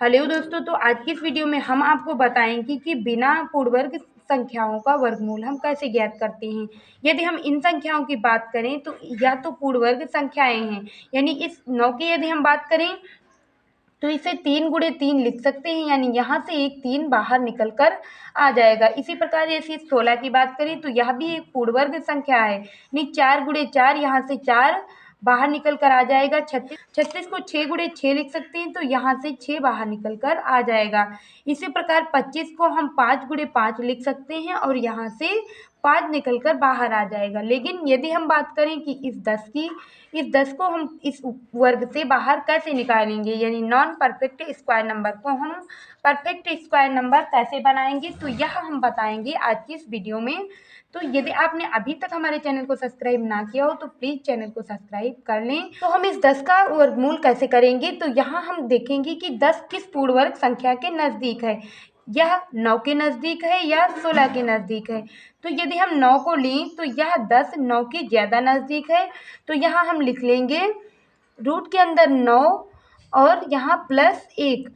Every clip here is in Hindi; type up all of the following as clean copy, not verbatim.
हेलो दोस्तों, तो आज की इस वीडियो में हम आपको बताएंगे कि बिना पूर्णवर्ग संख्याओं का वर्गमूल हम कैसे ज्ञात करते हैं। यदि हम इन संख्याओं की बात करें तो या तो पूर्णवर्ग संख्याएं हैं, यानी इस 9 की यदि हम बात करें तो इसे 3 गुणे 3 लिख सकते हैं, यानी यहाँ से एक 3 बाहर निकल कर आ जाएगा। इसी प्रकार जैसे 16 की बात करें तो यह भी एक पूर्णवर्ग संख्या है, यानी 4 गुणे 4, यहाँ से 4 बाहर निकल कर आ जाएगा। 36 को 6 गुणे 6 लिख सकते हैं, तो यहाँ से 6 बाहर निकल कर आ जाएगा। इसी प्रकार 25 को हम 5 गुणे 5 लिख सकते हैं और यहाँ से 5 निकल कर बाहर आ जाएगा। लेकिन यदि हम बात करें कि इस 10 की, इस 10 को हम इस वर्ग से बाहर कैसे निकालेंगे, यानी नॉन परफेक्ट स्क्वायर नंबर को हम परफेक्ट स्क्वायर नंबर कैसे बनाएंगे, तो यह हम बताएंगे आज की इस वीडियो में। तो यदि आपने अभी तक हमारे चैनल को सब्सक्राइब ना किया हो तो प्लीज़ चैनल को सब्सक्राइब कर लें। तो हम इस 10 का वर्गमूल कैसे करेंगे, तो यहाँ हम देखेंगे कि 10 किस पूर्णवर्ग संख्या के नज़दीक है। यह 9 के नज़दीक है या 16 के नज़दीक है। तो यदि हम 9 को लें तो यह 10 9 के ज़्यादा नज़दीक है। तो यहाँ हम लिख लेंगे रूट के अंदर 9 और यहाँ प्लस 1,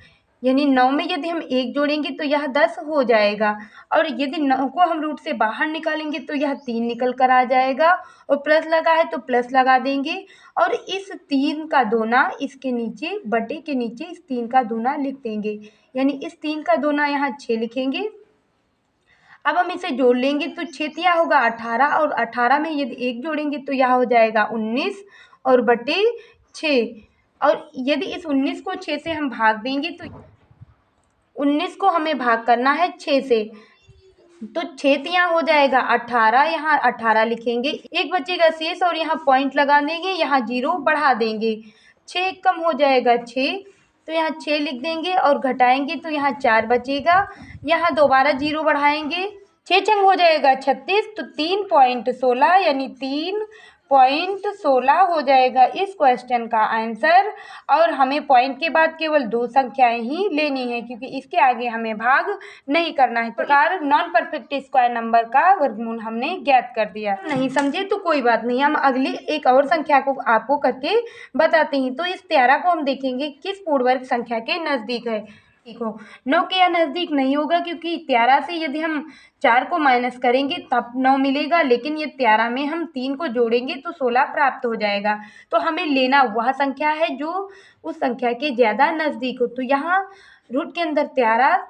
यानी 9 में यदि हम 1 जोड़ेंगे तो यह 10 हो जाएगा। और यदि 9 को हम रूट से बाहर निकालेंगे तो यह 3 निकल कर आ जाएगा, और प्लस लगा है तो प्लस लगा देंगे। और इस 3 का दूना इसके नीचे, बटे के नीचे इस 3 का दूना लिख देंगे, यानी इस 3 का दूना यहाँ 6 लिखेंगे। अब हम इसे जोड़ लेंगे तो 6 तिया होगा 18, और 18 में यदि 1 जोड़ेंगे तो यह हो जाएगा 19 और बटे 6। और यदि इस 19 को 6 से हम भाग देंगे तो 19 को हमें भाग करना है 6 से, तो 6 तिया हो जाएगा 18, यहाँ 18 लिखेंगे, एक बचेगा शेष और यहाँ पॉइंट लगा देंगे, यहाँ 0 बढ़ा देंगे। 6 कम हो जाएगा 6, तो यहाँ 6 लिख देंगे और घटाएंगे तो यहाँ 4 बचेगा, यहाँ दोबारा 0 बढ़ाएंगे, 6 छंग हो जाएगा 36, तो 3.16 यानी 3.16 हो जाएगा इस क्वेश्चन का आंसर। और हमें पॉइंट के बाद केवल 2 संख्याएं ही लेनी है, क्योंकि इसके आगे हमें भाग नहीं करना है। प्रकार नॉन परफेक्ट स्क्वायर नंबर का वर्गमूल हमने ज्ञात कर दिया। नहीं समझे तो कोई बात नहीं, हम अगली एक और संख्या को आपको करके बताते हैं। तो इस 13 को हम देखेंगे किस पूर्णवर्ग संख्या के नज़दीक है। देखो 9 के यहाँ नज़दीक नहीं होगा, क्योंकि 13 से यदि हम 4 को माइनस करेंगे तब 9 मिलेगा, लेकिन ये 13 में हम 3 को जोड़ेंगे तो 16 प्राप्त हो जाएगा। तो हमें लेना वह संख्या है जो उस संख्या के ज़्यादा नज़दीक हो। तो यहाँ रूट के अंदर 13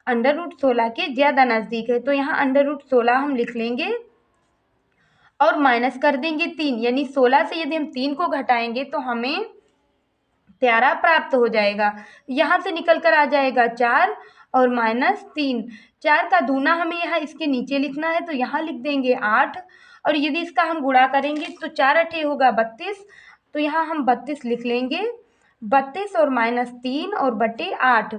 अंडर रूट 16 के ज़्यादा नज़दीक है, तो यहाँ अंडर रूट 16 हम लिख लेंगे और माइनस कर देंगे 3, यानी 16 से यदि हम 3 को घटाएंगे तो हमें 13 प्राप्त हो जाएगा। यहाँ से निकल कर आ जाएगा 4 और माइनस 3, 4 का दूना हमें यहाँ इसके नीचे लिखना है, तो यहाँ लिख देंगे 8। और यदि इसका हम गुणा करेंगे तो 4 अठे होगा 32, तो यहाँ हम 32 लिख लेंगे, 32 और माइनस 3 और बटे 8।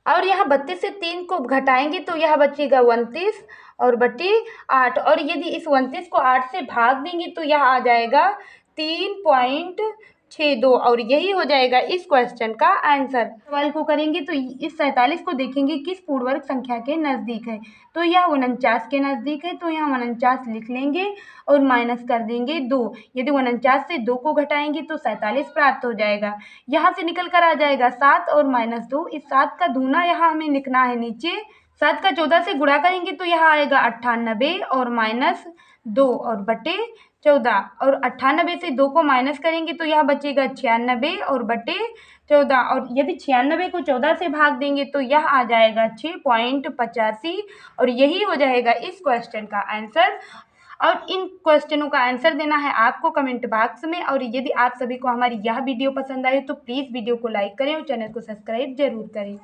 और यहाँ 32 से 3 को घटाएंगे तो यह बचेगा 29 और बटे 8। और यदि इस 29 को 8 से भाग देंगे तो यह आ जाएगा 3.62, और यही हो जाएगा इस क्वेश्चन का आंसर। सवाल को करेंगे तो इस 47 को देखेंगे किस पूर्णवर्ग संख्या के नज़दीक है। तो यह 49 के नज़दीक है, तो यहाँ 49 लिख लेंगे और माइनस कर देंगे 2। यदि 49 से 2 को घटाएंगे तो 47 प्राप्त हो जाएगा। यहाँ से निकल कर आ जाएगा 7 और माइनस 2, इस 7 का दूना यहाँ हमें लिखना है नीचे। 7 का 14 से गुणा करेंगे तो यहाँ आएगा 98 और माइनस 2 और बटे 14। और 98 से 2 को माइनस करेंगे तो यह बचेगा 96 और बटे 14। और यदि 96 को 14 से भाग देंगे तो यह आ जाएगा 6.85, और यही हो जाएगा इस क्वेश्चन का आंसर। और इन क्वेश्चनों का आंसर देना है आपको कमेंट बॉक्स में। और यदि आप सभी को हमारी यह वीडियो पसंद आए तो प्लीज़ वीडियो को लाइक करें और चैनल को सब्सक्राइब जरूर करें।